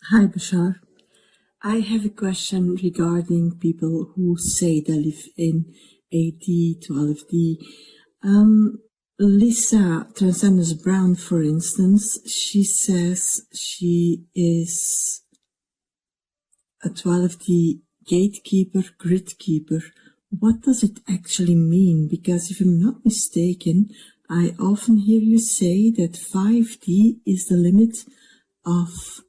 Hi, Bashar. I have a question regarding people who say they live in 8D, 12D. Lisa Transcends Brown, for instance, she says she is a 12D gatekeeper, grid keeper. What does it actually mean? Because if I'm not mistaken, I often hear you say that 5D is the limit of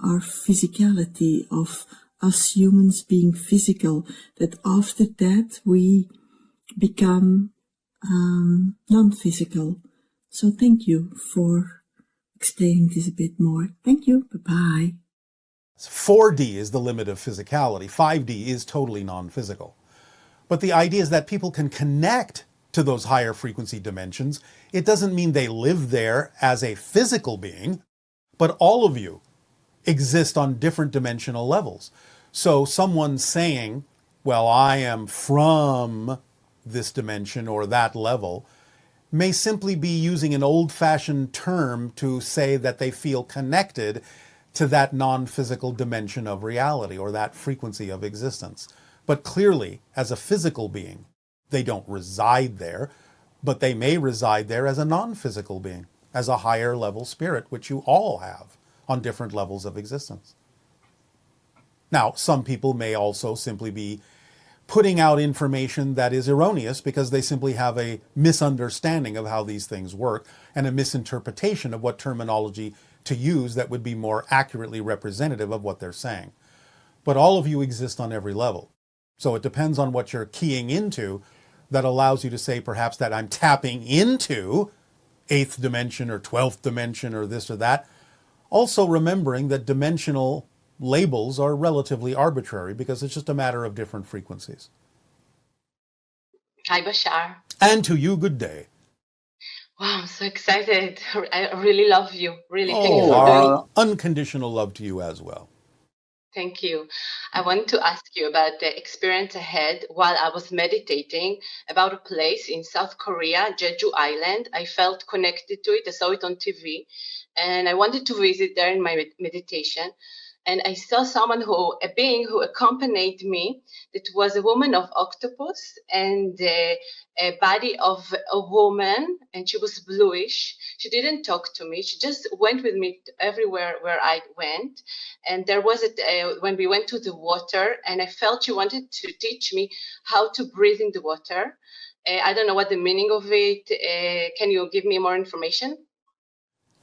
our physicality, of us humans being physical, that after that we become non-physical. So thank you for explaining this a bit more. Thank you. Bye-bye. 4D is the limit of physicality. 5D is totally non-physical. But the idea is that people can connect to those higher frequency dimensions. It doesn't mean they live there as a physical being, but all of you exist on different dimensional levels. So someone saying, well, I am from this dimension or that level, may simply be using an old-fashioned term to say that they feel connected to that non-physical dimension of reality or that frequency of existence. But clearly, as a physical being, they don't reside there, but they may reside there as a non-physical being, as a higher level spirit, which you all have on different levels of existence. Now, some people may also simply be putting out information that is erroneous because they simply have a misunderstanding of how these things work and a misinterpretation of what terminology to use that would be more accurately representative of what they're saying. But all of you exist on every level. So it depends on what you're keying into that allows you to say perhaps that I'm tapping into 8th dimension or 12th dimension or this or that. Also remembering that dimensional labels are relatively arbitrary because it's just a matter of different frequencies. Hi, Bashar. And to you, good day. Wow, I'm so excited. I really love you. Really, thank you for doing it. Unconditional love to you as well. Thank you. I want to ask you about the experience I had while I was meditating about a place in South Korea, Jeju Island. I felt connected to it. I saw it on TV, and I wanted to visit there in my meditation. And I saw a being who accompanied me. That was a woman of octopus and a body of a woman, and she was bluish. She didn't talk to me. She just went with me everywhere where I went. And there was when we went to the water, and I felt she wanted to teach me how to breathe in the water. I don't know what the meaning of it. Can you give me more information?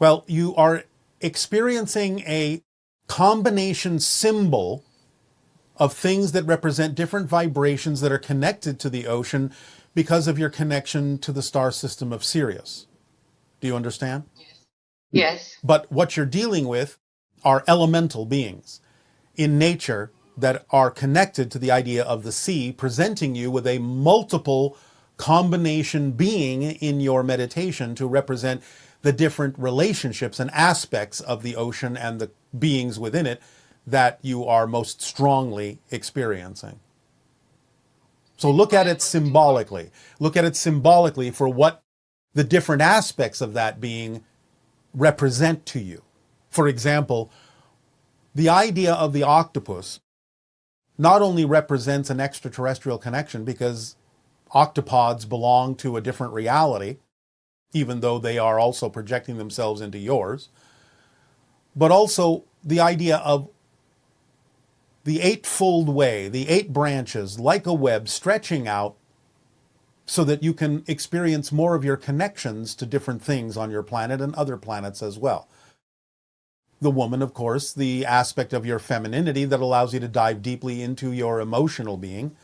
Well, you are experiencing a combination symbol of things that represent different vibrations that are connected to the ocean because of your connection to the star system of Sirius. Do you understand? Yes. Yes. But what you're dealing with are elemental beings in nature that are connected to the idea of the sea, presenting you with a multiple combination being in your meditation to represent the different relationships and aspects of the ocean and the beings within it that you are most strongly experiencing. So look at it symbolically. Look at it symbolically for what the different aspects of that being represent to you. For example, the idea of the octopus not only represents an extraterrestrial connection because octopods belong to a different reality, even though they are also projecting themselves into yours, but also the idea of the eightfold way, the 8 branches, like a web stretching out so that you can experience more of your connections to different things on your planet and other planets as well. The woman, of course, the aspect of your femininity that allows you to dive deeply into your emotional being,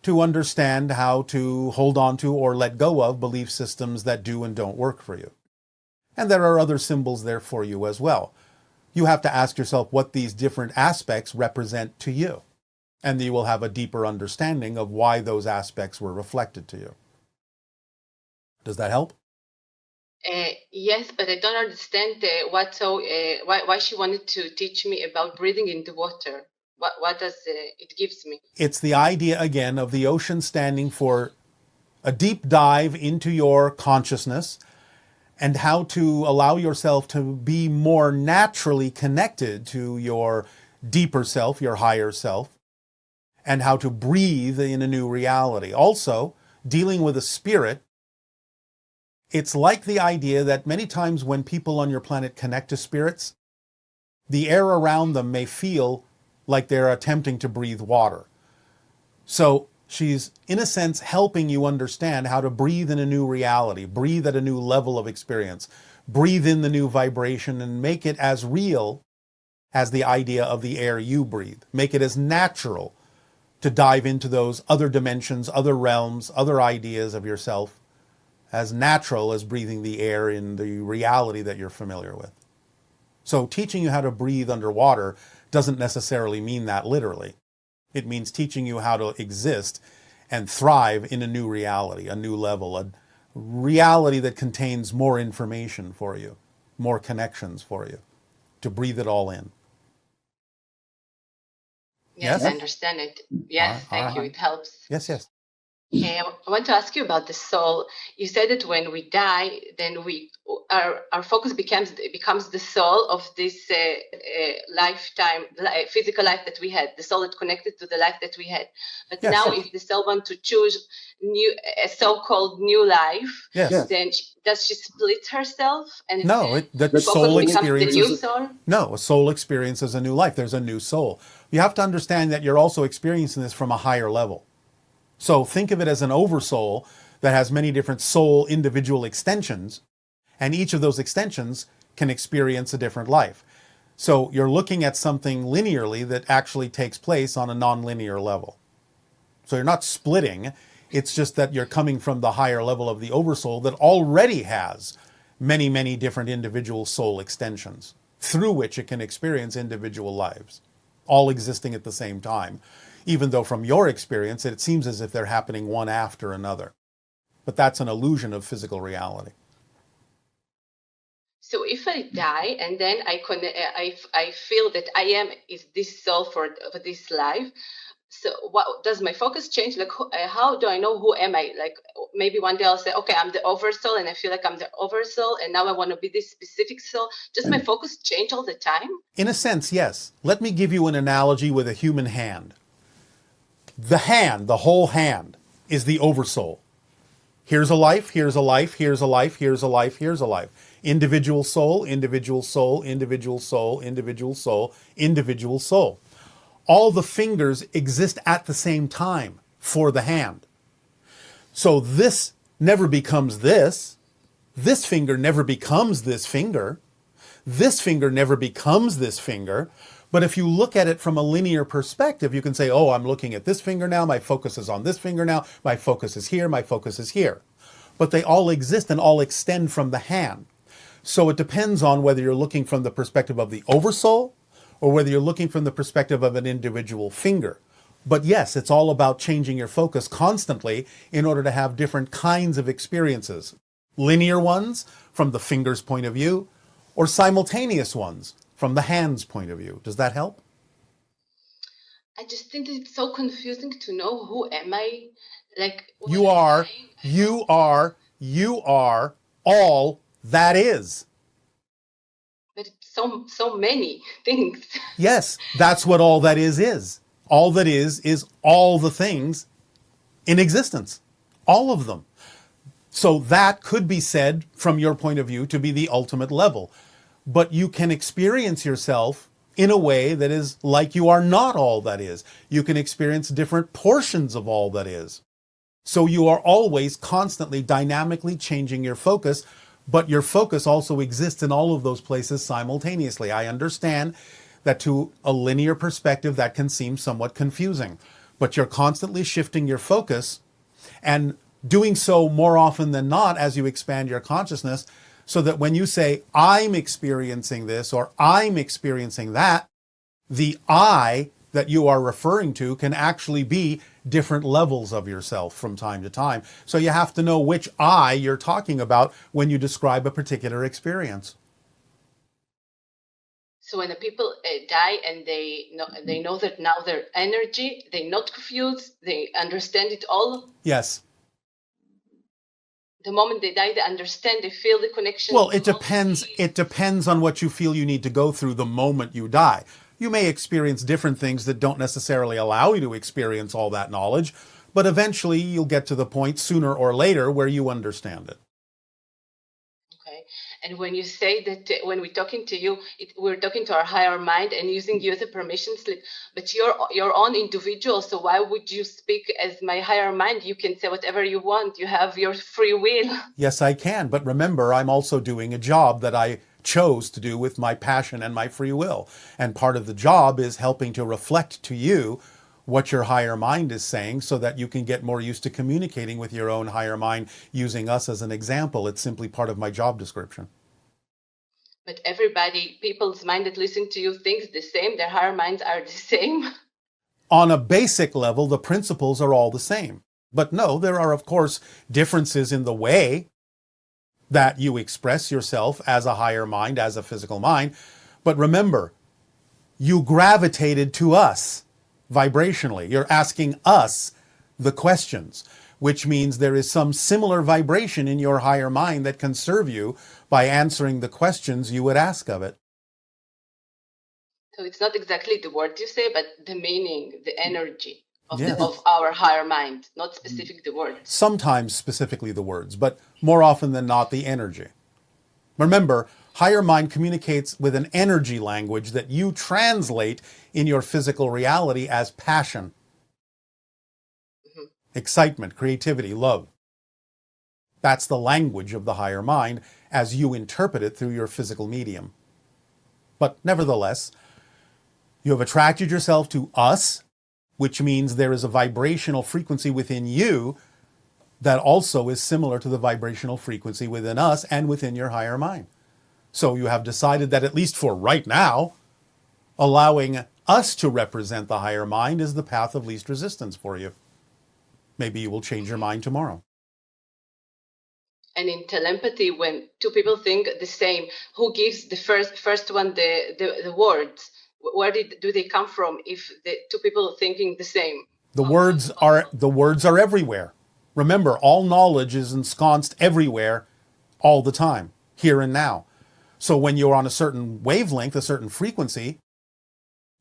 to understand how to hold on to or let go of belief systems that do and don't work for you. And there are other symbols there for you as well. You have to ask yourself what these different aspects represent to you. And you will have a deeper understanding of why those aspects were reflected to you. Does that help? Yes, but I don't understand why she wanted to teach me about breathing in the water. What does it gives me? It's the idea, again, of the ocean standing for a deep dive into your consciousness and how to allow yourself to be more naturally connected to your deeper self, your higher self, and how to breathe in a new reality. Also, dealing with a spirit, it's like the idea that many times when people on your planet connect to spirits, the air around them may feel like they're attempting to breathe water. So she's, in a sense, helping you understand how to breathe in a new reality, breathe at a new level of experience, breathe in the new vibration, and make it as real as the idea of the air you breathe. Make it as natural to dive into those other dimensions, other realms, other ideas of yourself, as natural as breathing the air in the reality that you're familiar with. So teaching you how to breathe underwater doesn't necessarily mean that literally. It means teaching you how to exist and thrive in a new reality, a new level, a reality that contains more information for you, more connections for you, to breathe it all in. Yes, Yes? I understand it. Yes, thank you. It helps. Yes. I want to ask you about the soul. You said that when we die, then our focus becomes the soul of this lifetime, physical life that we had, the soul that connected to the life that we had. But Yes. now, if the soul wants to choose a so-called new life, Yes. then does she split herself and No, that focus soul becomes the experiences. new soul? No, a soul experiences a new life. There's a new soul. You have to understand that you're also experiencing this from a higher level. So think of it as an oversoul that has many different soul individual extensions, and each of those extensions can experience a different life. So you're looking at something linearly that actually takes place on a non-linear level. So you're not splitting, it's just that you're coming from the higher level of the oversoul that already has many, many different individual soul extensions through which it can experience individual lives, all existing at the same time, even though from your experience it seems as if they're happening one after another. But that's an illusion of physical reality. So if I die and then I feel that I is this soul for this life. So what does my focus change? Like, how do I know who am I? Like, maybe one day I'll say, okay, I'm the oversoul, and I feel like I'm the oversoul, and now I want to be this specific soul. Does my focus change all the time? In a sense, yes. Let me give you an analogy with a human hand. The hand, the whole hand, is the oversoul. Here's a life, here's a life, here's a life, here's a life, here's a life. Individual soul, individual soul, individual soul, individual soul, individual soul. All the fingers exist at the same time for the hand. So this never becomes this. This finger never becomes this finger. This finger never becomes this finger. But if you look at it from a linear perspective, you can say, oh, I'm looking at this finger now, my focus is on this finger now, my focus is here, my focus is here. But they all exist and all extend from the hand. So it depends on whether you're looking from the perspective of the oversoul or whether you're looking from the perspective of an individual finger. But yes, it's all about changing your focus constantly in order to have different kinds of experiences. Linear ones from the finger's point of view, or simultaneous ones from the hand's point of view. Does that help? I just think it's so confusing to know who am I. Like, you are all that is. But it's so many things. Yes, that's what all that is. All that is all the things in existence. All of them. So that could be said, from your point of view, to be the ultimate level. But you can experience yourself in a way that is like you are not all that is. You can experience different portions of all that is. So you are always constantly dynamically changing your focus, but your focus also exists in all of those places simultaneously. I understand that to a linear perspective that can seem somewhat confusing, but you're constantly shifting your focus and doing so more often than not as you expand your consciousness, so that when you say, I'm experiencing this or I'm experiencing that, the I that you are referring to can actually be different levels of yourself from time to time. So you have to know which I you're talking about when you describe a particular experience. So when the people die and they know that now their energy, they're not confused, they understand it all. Yes. the moment they die, they understand, they feel the connection. Well, it depends. It depends on what you feel you need to go through the moment you die. You may experience different things that don't necessarily allow you to experience all that knowledge, but eventually you'll get to the point sooner or later where you understand it. Okay. And when you say that, when we're talking to you, we're talking to our higher mind and using you as a permission slip, but you're your own individual, so why would you speak as my higher mind? You can say whatever you want. You have your free will. Yes, I can, but remember, I'm also doing a job that I chose to do with my passion and my free will. And part of the job is helping to reflect to you what your higher mind is saying so that you can get more used to communicating with your own higher mind using us as an example. It's simply part of my job description. But people's mind that listen to you thinks the same. Their higher minds are the same. On a basic level, the principles are all the same. But no, there are, of course, differences in the way that you express yourself as a higher mind, as a physical mind. But remember, you gravitated to us vibrationally. You're asking us the questions, which means there is some similar vibration in your higher mind that can serve you by answering the questions you would ask of it. So it's not exactly the word you say, but the meaning, the energy of, Yes. of our higher mind, not specific the words. Sometimes specifically the words, but more often than not the energy. Remember, higher mind communicates with an energy language that you translate in your physical reality as passion, excitement, creativity, love. That's the language of the higher mind as you interpret it through your physical medium. But nevertheless, you have attracted yourself to us, which means there is a vibrational frequency within you that also is similar to the vibrational frequency within us and within your higher mind. So you have decided that, at least for right now, allowing us to represent the higher mind is the path of least resistance for you. Maybe you will change your mind tomorrow. And in telepathy, when two people think the same, who gives the first one the words? Where do they come from if the two people are thinking the same? The words are everywhere. Remember, all knowledge is ensconced everywhere, all the time, here and now. So when you're on a certain wavelength, a certain frequency,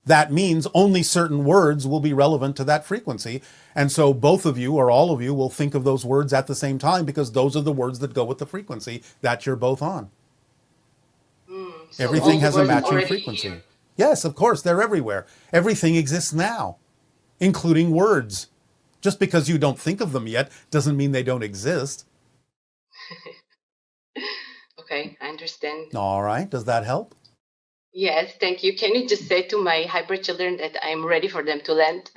that means only certain words will be relevant to that frequency. And so both of you or all of you will think of those words at the same time because those are the words that go with the frequency that you're both on. So everything has a matching already frequency. here. Yes, of course, they're everywhere. Everything exists now, including words. Just because you don't think of them yet doesn't mean they don't exist. Okay, I understand. All right, does that help? Yes, thank you. Can you just say to my hybrid children that I'm ready for them to land?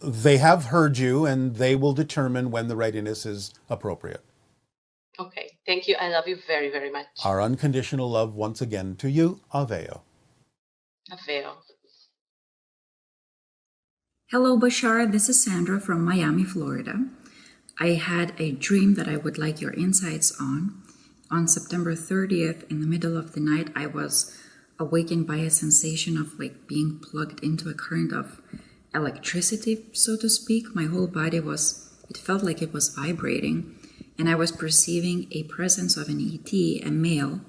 They have heard you, and they will determine when the readiness is appropriate. Okay, thank you. I love you very, very much. Our unconditional love once again to you, Aveo. Aveo. Hello, Bashar. This is Sandra from Miami, Florida. I had a dream that I would like your insights on. On September 30th, in the middle of the night, I was awakened by a sensation of like being plugged into a current of electricity, so to speak. My whole body it felt like it was vibrating, and I was perceiving a presence of an ET, a male,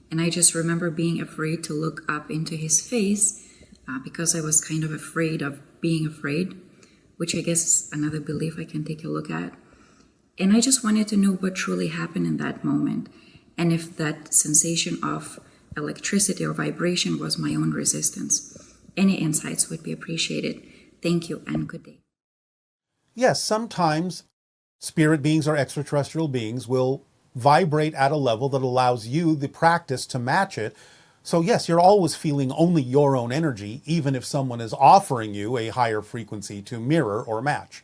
and I just remember being afraid to look up into his face because I was kind of afraid of being afraid, which I guess is another belief I can take a look at. And I just wanted to know what truly happened in that moment, and if that sensation of electricity or vibration was my own resistance. Any insights would be appreciated. Thank you and good day. Yes, sometimes spirit beings or extraterrestrial beings will vibrate at a level that allows you the practice to match it. So yes, you're always feeling only your own energy, even if someone is offering you a higher frequency to mirror or match.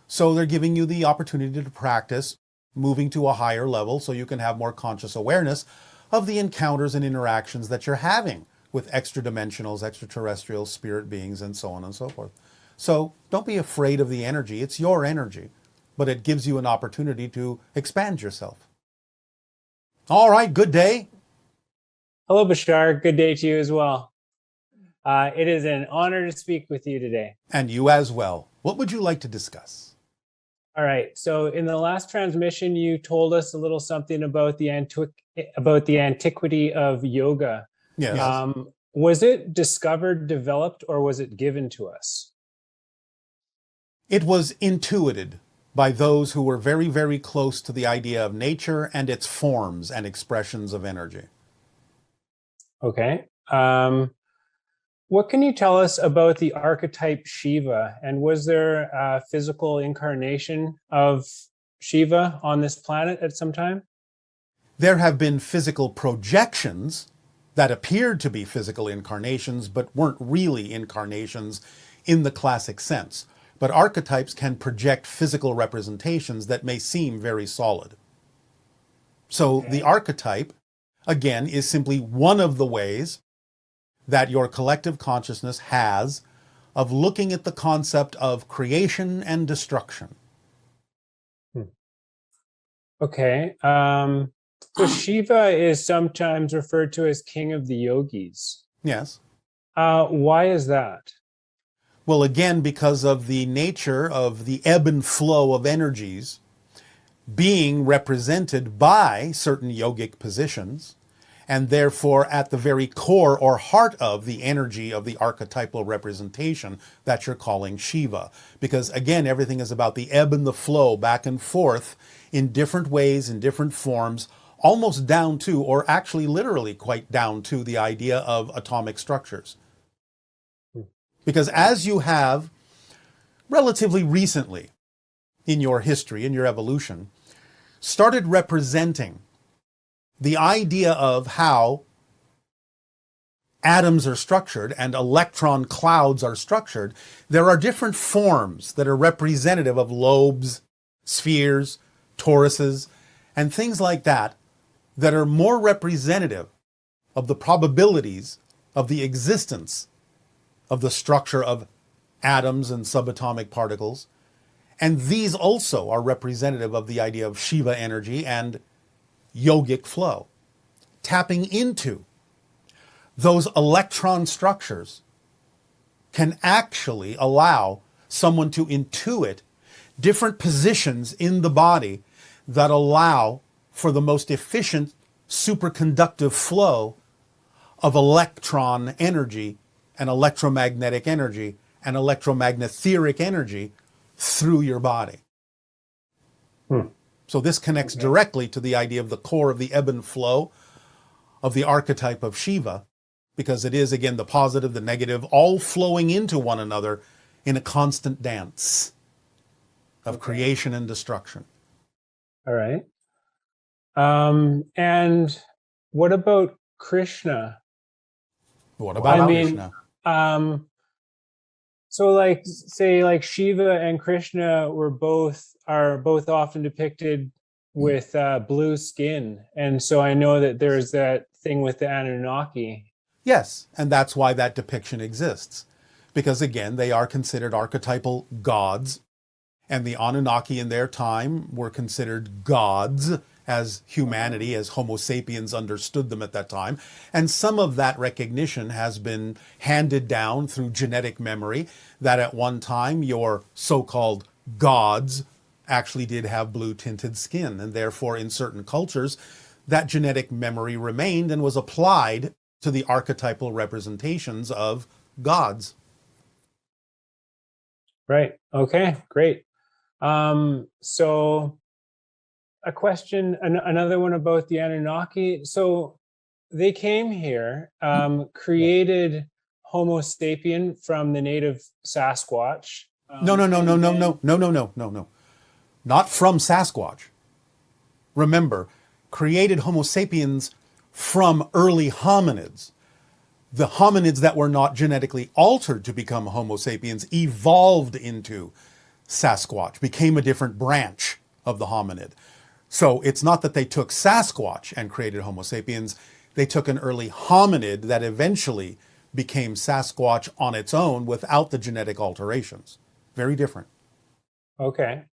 So they're giving you the opportunity to practice moving to a higher level so you can have more conscious awareness of the encounters and interactions that you're having with extra-dimensionals, extraterrestrial spirit beings, and so on and so forth. So don't be afraid of the energy. It's your energy, but it gives you an opportunity to expand yourself. All right, good day. Hello, Bashar. Good day to you as well. It is an honor to speak with you today. And you as well. What would you like to discuss? All right. So in the last transmission, you told us a little something about the antiquity of yoga. Yes. Was it discovered, developed, or was it given to us? It was intuited by those who were very, very close to the idea of nature and its forms and expressions of energy. Okay. What can you tell us about the archetype Shiva? And was there a physical incarnation of Shiva on this planet at some time? There have been physical projections that appeared to be physical incarnations, but weren't really incarnations in the classic sense. But archetypes can project physical representations that may seem very solid. So the archetype, again, is simply one of the ways that your collective consciousness has of looking at the concept of creation and destruction. Okay. So Shiva is sometimes referred to as king of the yogis. Yes. Why is that? Well, again, because of the nature of the ebb and flow of energies being represented by certain yogic positions, and therefore at the very core or heart of the energy of the archetypal representation that you're calling Shiva. Because again, everything is about the ebb and the flow back and forth in different ways, in different forms, almost down to, or actually literally quite down to, the idea of atomic structures. Because as you have relatively recently in your history, in your evolution, started representing the idea of how atoms are structured and electron clouds are structured, there are different forms that are representative of lobes, spheres, toruses, and things like that, that are more representative of the probabilities of the existence of the structure of atoms and subatomic particles. And these also are representative of the idea of Shiva energy and yogic flow. Tapping into those electron structures can actually allow someone to intuit different positions in the body that allow for the most efficient superconductive flow of electron energy and electromagnetic energy and electromagnetheric energy through your body. So this connects directly to the idea of the core of the ebb and flow of the archetype of Shiva, because it is, again, the positive, the negative, all flowing into one another in a constant dance of creation and destruction. All right. And what about Krishna? What about Krishna? So like, say like Shiva and Krishna are both often depicted with blue skin. And so I know that there's that thing with the Anunnaki. Yes, and that's why that depiction exists. Because again, they are considered archetypal gods, and the Anunnaki in their time were considered gods as humanity, as Homo sapiens understood them at that time. And some of that recognition has been handed down through genetic memory, that at one time your so-called gods actually did have blue-tinted skin, and therefore in certain cultures that genetic memory remained and was applied to the archetypal representations of gods. Right. Okay, great. So a question, another one about the Anunnaki. So they came here, created Homo sapien from the native Sasquatch. No. Not from Sasquatch. Remember, created Homo sapiens from early hominids. The hominids that were not genetically altered to become Homo sapiens evolved into Sasquatch, became a different branch of the hominid. So it's not that they took Sasquatch and created Homo sapiens, they took an early hominid that eventually became Sasquatch on its own without the genetic alterations. Very different. Okay.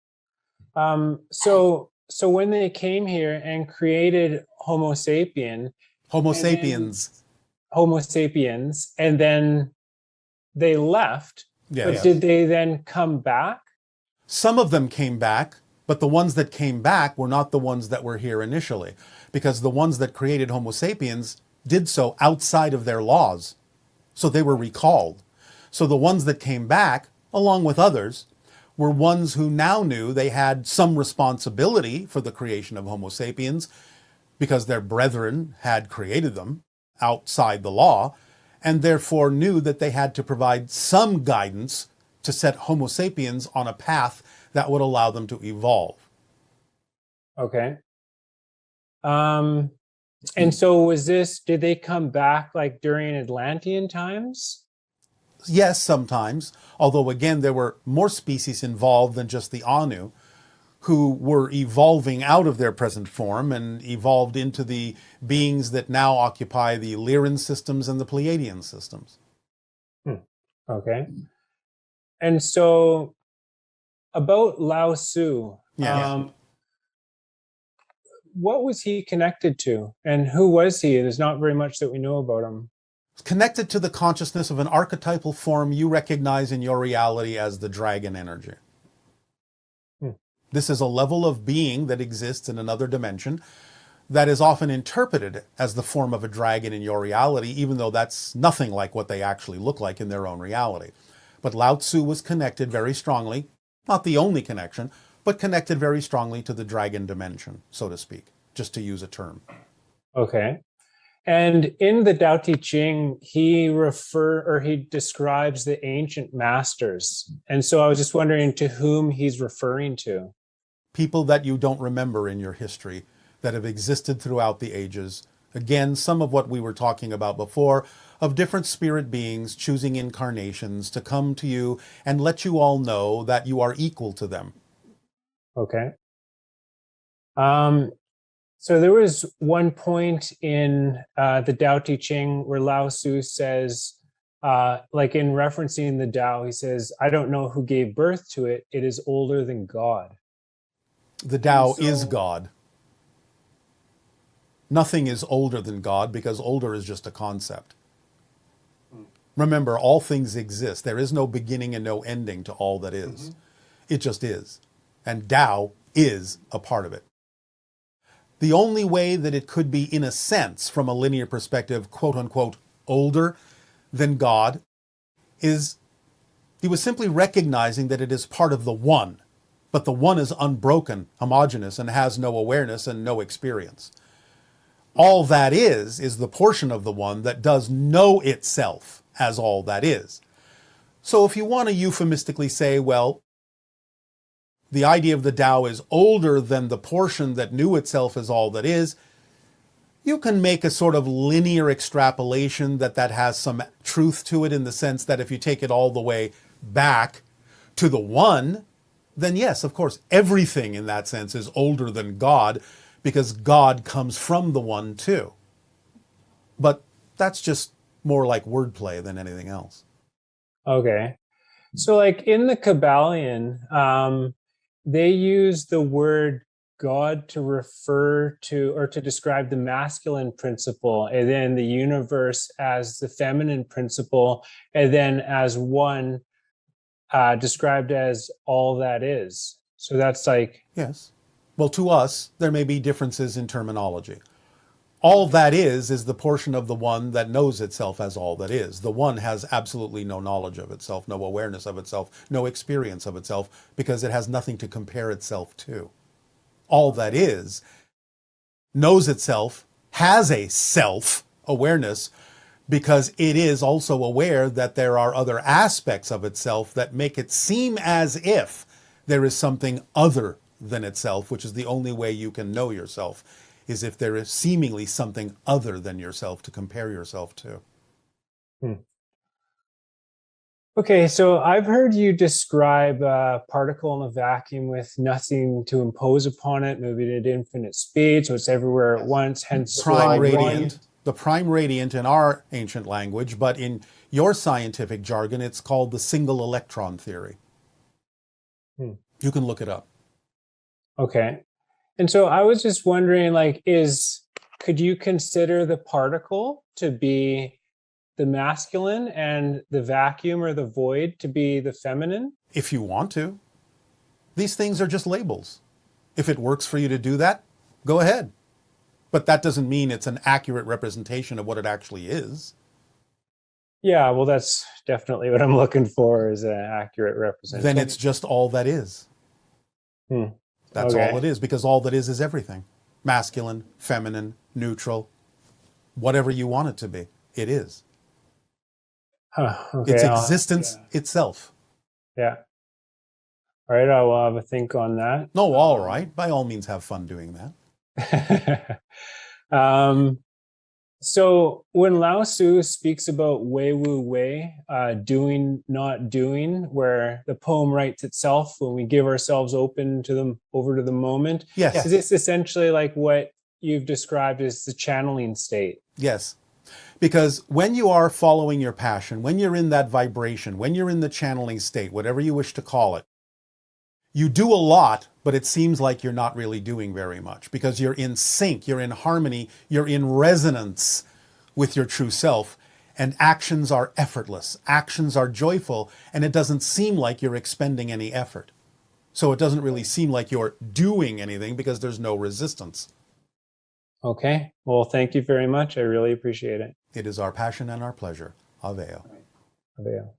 So when they came here and created Homo sapiens, and then they left, Yes. but did they then come back? Some of them came back, but the ones that came back were not the ones that were here initially, because the ones that created Homo sapiens did so outside of their laws. So they were recalled. So the ones that came back, along with others, were ones who now knew they had some responsibility for the creation of Homo sapiens because their brethren had created them outside the law, and therefore knew that they had to provide some guidance to set Homo sapiens on a path that would allow them to evolve. Okay. And so did they come back like during Atlantean times? Yes, sometimes, although again, there were more species involved than just the Anu, who were evolving out of their present form and evolved into the beings that now occupy the Lyran systems and the Pleiadian systems. Okay. And so about Lao Tzu, Yes. what was he connected to and who was he? There's not very much that we know about him. Connected to the consciousness of an archetypal form you recognize in your reality as the dragon energy. This is a level of being that exists in another dimension that is often interpreted as the form of a dragon in your reality, even though that's nothing like what they actually look like in their own reality. But Lao Tzu was connected very strongly, not the only connection, but connected very strongly to the dragon dimension, so to speak, just to use a term. Okay. And in the Tao Te Ching, he describes the ancient masters. And so I was just wondering to whom he's referring to. People that you don't remember in your history that have existed throughout the ages. Again, some of what we were talking about before, of different spirit beings choosing incarnations to come to you and let you all know that you are equal to them. Okay. So there was one point in the Tao Te Ching where Lao Tzu says, like in referencing the Tao, he says, I don't know who gave birth to it. It is older than God. The Tao is God. Nothing is older than God because older is just a concept. Remember, all things exist. There is no beginning and no ending to all that is. It just is. And Tao is a part of it. The only way that it could be, in a sense, from a linear perspective, quote unquote, older than God, is he was simply recognizing that it is part of the One. But the One is unbroken, homogeneous, and has no awareness and no experience. All that is the portion of the One that does know itself as all that is. So if you want to euphemistically say, well, the idea of the Tao is older than the portion that knew itself as all that is, you can make a sort of linear extrapolation that has some truth to it, in the sense that if you take it all the way back to the One, then yes, of course, everything in that sense is older than God, because God comes from the One too. But that's just more like wordplay than anything else. Okay. So like in the Kabbalion, they use the word God to refer to or to describe the masculine principle, and then the universe as the feminine principle, and then as one described as all that is. So that's like... Yes. Well, to us, there may be differences in terminology. All that is the portion of the One that knows itself as all that is. The One has absolutely no knowledge of itself, no awareness of itself, no experience of itself, because it has nothing to compare itself to. All that is knows itself, has a self-awareness, because it is also aware that there are other aspects of itself that make it seem as if there is something other than itself, which is the only way you can know yourself, is if there is seemingly something other than yourself to compare yourself to. Okay, so I've heard you describe a particle in a vacuum with nothing to impose upon it, moving at infinite speed, so it's everywhere at once, hence Prime radiant. The prime radiant in our ancient language, but in your scientific jargon, it's called the single electron theory. You can look it up. Okay. And so I was just wondering, like, could you consider the particle to be the masculine and the vacuum or the void to be the feminine? If you want to. These things are just labels. If it works for you to do that, go ahead. But that doesn't mean it's an accurate representation of what it actually is. Yeah, well, that's definitely what I'm looking for, is an accurate representation. Then it's just all that is. That's all it is, because all that is everything. Masculine, feminine, neutral, whatever you want it to be, it is. Okay, It's existence itself. Yeah. All right, I will have a think on that. No, all right. By all means, have fun doing that. Yes. is this essentially like what you've described as the channeling state? Yes. Because when you are following your passion, when you're in that vibration, when you're in the channeling state, whatever you wish to call it, you do a lot, but it seems like you're not really doing very much, because you're in sync, you're in harmony, you're in resonance with your true self, and actions are effortless, actions are joyful, and it doesn't seem like you're expending any effort. So it doesn't really seem like you're doing anything, because there's no resistance. Okay, well, thank you very much. I really appreciate it. It is our passion and our pleasure. Aveo. Aveo.